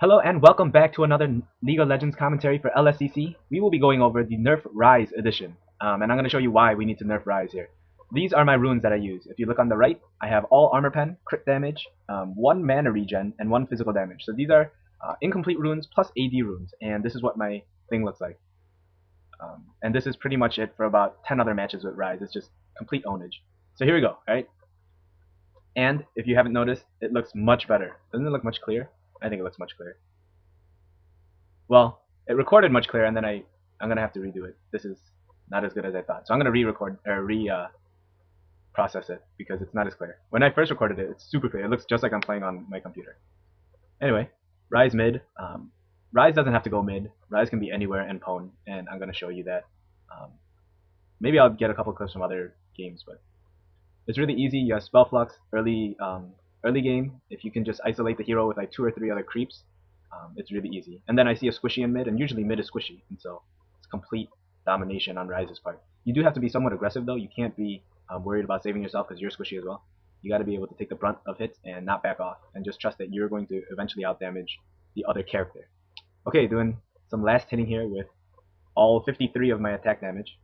Hello and welcome back to another League of Legends commentary for LSCC. We will be going over the Nerf Ryze edition, and I'm going to show you why we need to nerf Ryze here. These are my runes that I use. If you look on the right, I have all armor pen, crit damage, 1 mana regen, and 1 physical damage. So these are incomplete runes plus AD runes, and this is what my thing looks like. And this is pretty much it for about 10 other matches with Ryze. It's just complete ownage. So here we go, alright? And if you haven't noticed, it looks much better. Doesn't it look much clearer? I think it looks much clearer. Well, it recorded much clearer, and then I'm gonna have to redo it. This is not as good as I thought, so I'm gonna re-record or process it because it's not as clear. When I first recorded it, it's super clear. It looks just like I'm playing on my computer. Anyway, Ryze mid. Ryze doesn't have to go mid. Ryze can be anywhere and pwn, and I'm gonna show you that. Maybe I'll get a couple clips from other games, but it's really easy. You have spell flux early game. If you can just isolate the hero with like 2 or 3 other creeps, it's really easy. And then I see a squishy in mid, and usually mid is squishy, and so it's complete domination on Ryze's part. You do have to be somewhat aggressive though. You can't be worried about saving yourself because you're squishy as well. You got to be able to take the brunt of hits and not back off, and just trust that you're going to eventually outdamage the other character. Okay, doing some last hitting here with all 53 of my attack damage.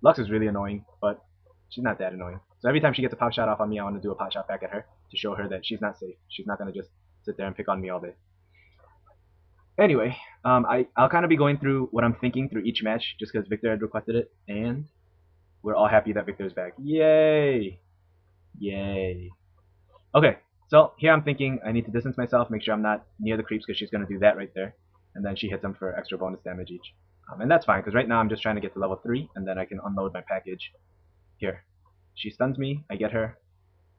Lux is really annoying, but she's not that annoying. So every time she gets a pop shot off on me, I want to do a pop shot back at her to show her that she's not safe. She's not going to just sit there and pick on me all day. Anyway, I'll kind of be going through what I'm thinking through each match just because Victor had requested it, and we're all happy that Victor's back. Yay! Yay. Okay, so here I'm thinking I need to distance myself, make sure I'm not near the creeps because she's going to do that right there, and then she hits them for extra bonus damage each. And that's fine because right now I'm just trying to get to level 3, and then I can unload my package. Here. She stuns me, I get her.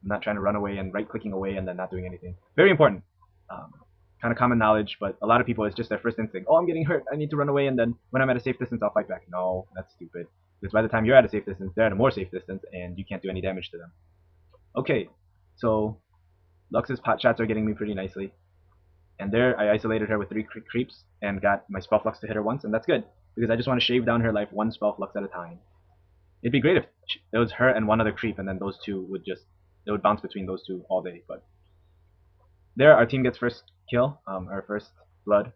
I'm not trying to run away and right-clicking away and then not doing anything. Very important. Kind of common knowledge, but a lot of people, it's just their first instinct. Oh, I'm getting hurt. I need to run away, and then when I'm at a safe distance, I'll fight back. No, that's stupid. Because by the time you're at a safe distance, they're at a more safe distance, and you can't do any damage to them. Okay, so Lux's pot shots are getting me pretty nicely. And there, I isolated her with 3 creeps and got my spell flux to hit her once, and that's good. Because I just want to shave down her life 1 spell flux at a time. It'd be great if it was her and 1 other creep, and then those 2 would just, it would bounce between those 2 all day. But there, our team gets first kill, our first blood.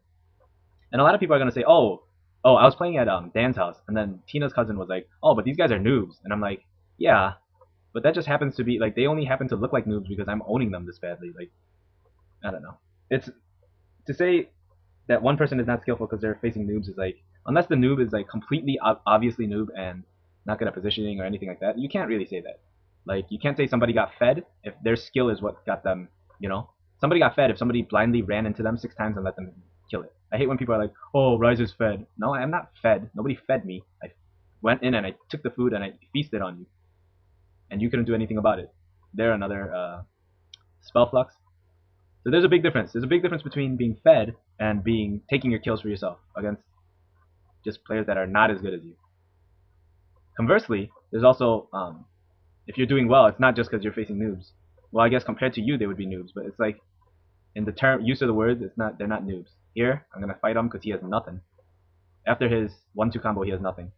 And a lot of people are gonna say, oh, I was playing at Dan's house, and then Tina's cousin was like, oh, but these guys are noobs, and I'm like, yeah, but that just happens to be like they only happen to look like noobs because I'm owning them this badly. Like, I don't know. It's to say that one person is not skillful because they're facing noobs is like, unless the noob is like completely obviously noob and not good at positioning or anything like that, you can't really say that. Like, you can't say somebody got fed if their skill is what got them, you know? Somebody got fed if somebody blindly ran into them 6 times and let them kill it. I hate when people are like, oh, Ryze is fed. No, I'm not fed. Nobody fed me. I went in and I took the food and I feasted on you. And you couldn't do anything about it. They're another spell flux. So there's a big difference. There's a big difference between being fed and taking your kills for yourself against just players that are not as good as you. Conversely, there's also, if you're doing well, it's not just because you're facing noobs. Well, I guess compared to you, they would be noobs, but it's like, in the term use of the words, they're not noobs. Here, I'm gonna fight him because he has nothing. After his 1-2 combo, he has nothing.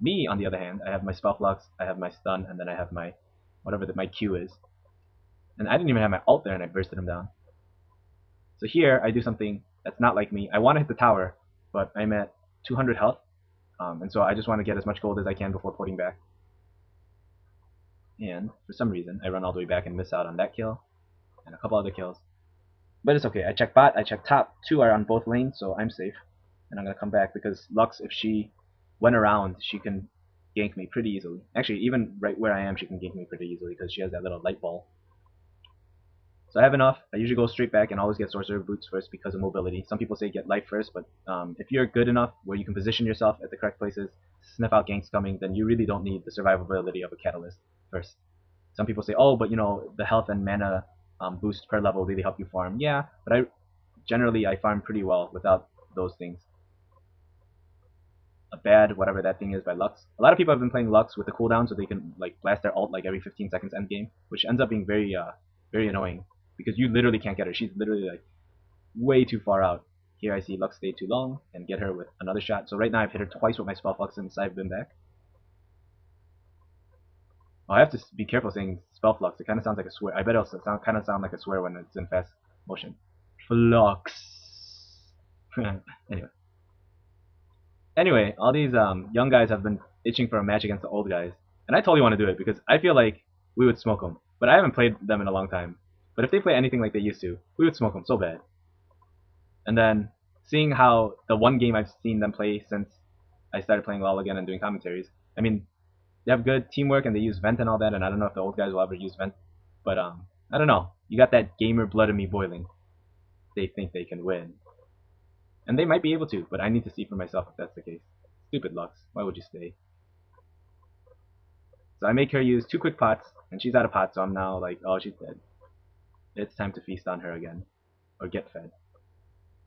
Me, on the other hand, I have my spell flux, I have my stun, and then I have my whatever my Q is. And I didn't even have my ult there, and I bursted him down. So here, I do something that's not like me. I want to hit the tower, but I'm at 200 health, and so I just want to get as much gold as I can before porting back. And for some reason, I run all the way back and miss out on that kill, and a couple other kills. But it's okay. I check bot, I check top. 2 are on both lanes, so I'm safe. And I'm going to come back because Lux, if she went around, she can gank me pretty easily. Actually, even right where I am, she can gank me pretty easily because she has that little light ball. So I have enough. I usually go straight back and always get Sorcerer Boots first because of mobility. Some people say get life first, but if you're good enough where you can position yourself at the correct places, sniff out ganks coming, then you really don't need the survivability of a Catalyst first. Some people say, oh, but you know, the health and mana boost per level really help you farm. Yeah, but generally I farm pretty well without those things. A bad whatever that thing is by Lux. A lot of people have been playing Lux with the cooldown so they can like blast their ult like every 15 seconds end game, which ends up being very very annoying because you literally can't get her. She's literally like way too far out. Here I see Lux stay too long and get her with another shot. So right now I've hit her twice with my spell flux since I've been back. Oh, I have to be careful saying spell flux. It kind of sounds like a swear. I bet it'll kind of sound like a swear when it's in fast motion. Flux. anyway. Anyway, all these young guys have been itching for a match against the old guys, and I totally want to do it because I feel like we would smoke them. But I haven't played them in a long time. But if they play anything like they used to, we would smoke them so bad. And then seeing how the one game I've seen them play since I started playing LoL again and doing commentaries, I mean, they have good teamwork and they use Vent and all that. And I don't know if the old guys will ever use Vent, but I don't know. You got that gamer blood in me boiling. They think they can win. And they might be able to, but I need to see for myself if that's the case. Stupid Lux. Why would you stay? So I make her use 2 quick pots, and she's out of pots, so I'm now like, oh, she's dead. It's time to feast on her again. Or get fed.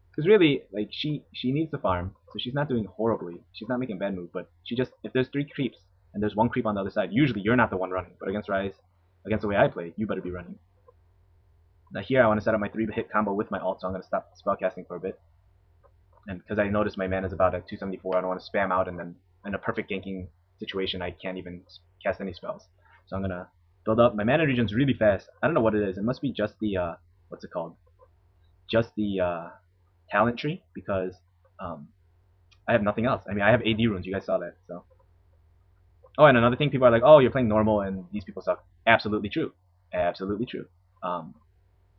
Because really, like, she needs to farm, so she's not doing horribly. She's not making a bad move, but she just, if there's 3 creeps, and there's 1 creep on the other side, usually you're not the one running. But against Ryze, against the way I play, you better be running. Now here I want to set up my 3-hit combo with my ult, so I'm going to stop spellcasting for a bit. And because I noticed my mana is about at 274, I don't want to spam out, and then in a perfect ganking situation, I can't even cast any spells. So I'm gonna build up my mana regions really fast. I don't know what it is. It must be just the what's it called? Just the talent tree, because I have nothing else. I mean, I have AD runes. You guys saw that. So. Oh, and another thing, people are like, "Oh, you're playing normal, and these people suck." Absolutely true. Absolutely true.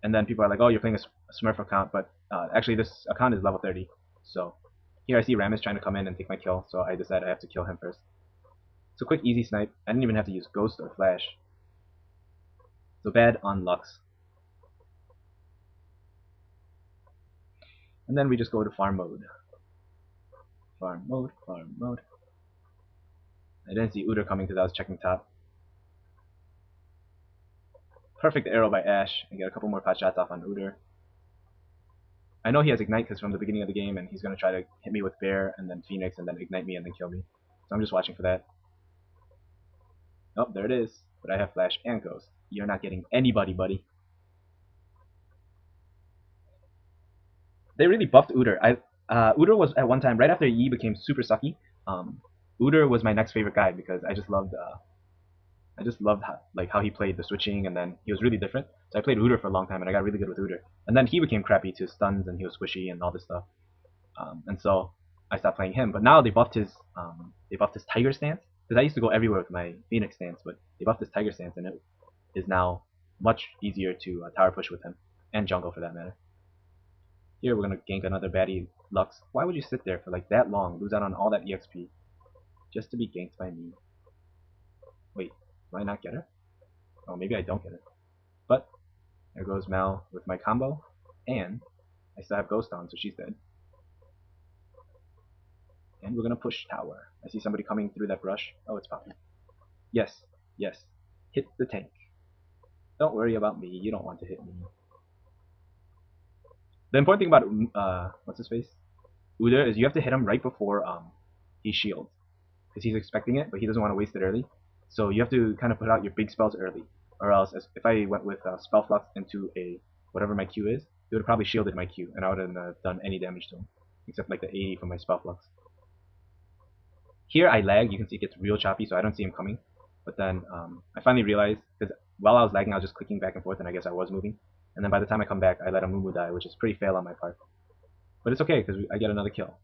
And then people are like, "Oh, you're playing a Smurf account," but actually, this account is level 30. So here I see Ram is trying to come in and take my kill, so I decide I have to kill him first. So quick easy snipe. I didn't even have to use Ghost or Flash. So bad on Lux. And then we just go to farm mode. Farm mode, farm mode. I didn't see Udyr coming because I was checking top. Perfect arrow by Ashe, and get a couple more pot shots off on Udyr. I know he has Ignite because from the beginning of the game, and he's going to try to hit me with Bear, and then Phoenix, and then Ignite me, and then kill me. So I'm just watching for that. Oh, there it is. But I have Flash and Ghost. You're not getting anybody, buddy. They really buffed Udyr. Udyr was at one time, right after Yi became super sucky, Udyr was my next favorite guy because I just loved how he played the switching, and then he was really different. So I played Udyr for a long time, and I got really good with Udyr. And then he became crappy to stuns, and he was squishy and all this stuff. And so I stopped playing him. But now they buffed his Tiger stance, because I used to go everywhere with my Phoenix stance, but they buffed his Tiger stance, and it is now much easier to tower push with him, and jungle for that matter. Here we're gonna gank another baddie Lux. Why would you sit there for like that long, lose out on all that EXP, just to be ganked by me? Wait, do I not get her? Oh, maybe I don't get it. But there goes Mal with my combo, and I still have Ghost on, so she's dead. And we're gonna push tower. I see somebody coming through that brush. Oh, it's Poppy. Yes, yes. Hit the tank. Don't worry about me. You don't want to hit me. The important thing about what's his face, Udyr, is you have to hit him right before he shields, because he's expecting it, but he doesn't want to waste it early. So you have to kind of put out your big spells early, or else if I went with Spell Flux into a whatever my Q is, it would have probably shielded my Q, and I wouldn't have done any damage to him, except like the 80 from my Spell Flux. Here I lag. You can see it gets real choppy, so I don't see him coming. But then I finally realized, because while I was lagging, I was just clicking back and forth, and I guess I was moving. And then by the time I come back, I let a Mumu die, which is pretty fail on my part. But it's okay, because I get another kill.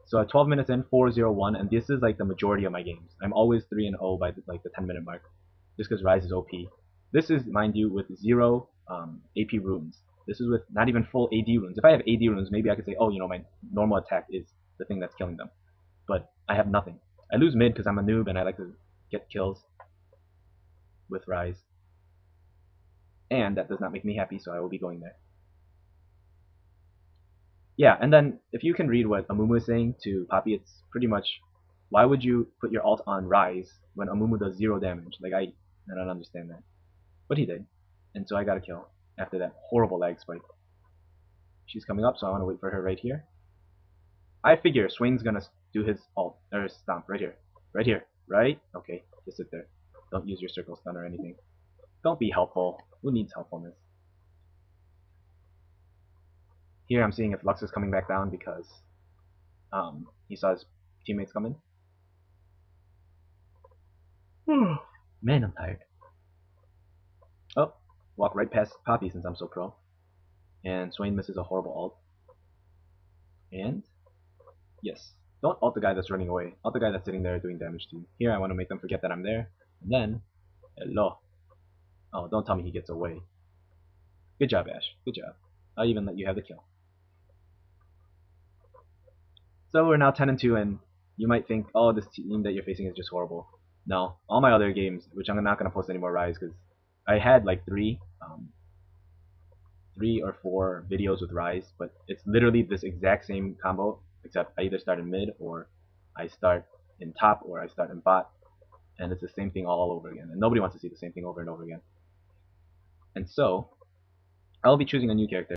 So at 12 minutes in, 4-0-1, and this is like the majority of my games. I'm always 3-0 by the 10-minute mark, just because Ryze is OP. This is, mind you, with 0 AP runes. This is with not even full AD runes. If I have AD runes, maybe I could say, oh, you know, my normal attack is the thing that's killing them. But I have nothing. I lose mid because I'm a noob and I like to get kills with Ryze. And that does not make me happy, so I will be going there. Yeah, and then if you can read what Amumu is saying to Poppy, it's pretty much, why would you put your ult on Ryze when Amumu does 0 damage? Like, I don't understand that. But he did. And so I got a kill after that horrible lag spike. She's coming up, so I want to wait for her right here. I figure Swain's gonna do his ult, or stomp, right here. Right here, right? Okay, just sit there. Don't use your circle stun or anything. Don't be helpful. Who needs helpfulness? Here I'm seeing if Lux is coming back down because he saw his teammates coming. Man, I'm tired. Oh, walk right past Poppy since I'm so pro. And Swain misses a horrible ult. And yes, don't ult the guy that's running away. Ult the guy that's sitting there doing damage to you. Here I want to make them forget that I'm there. And then, hello. Oh, don't tell me he gets away. Good job, Ash. Good job. I'll even let you have the kill. So we're now 10 and 2, and you might think, oh, this team that you're facing is just horrible. No, all my other games, which I'm not gonna post any more Ryze because I had like three or four videos with Ryze, but it's literally this exact same combo, except I either start in mid or I start in top or I start in bot, and it's the same thing all over again. And nobody wants to see the same thing over and over again. And so I'll be choosing a new character.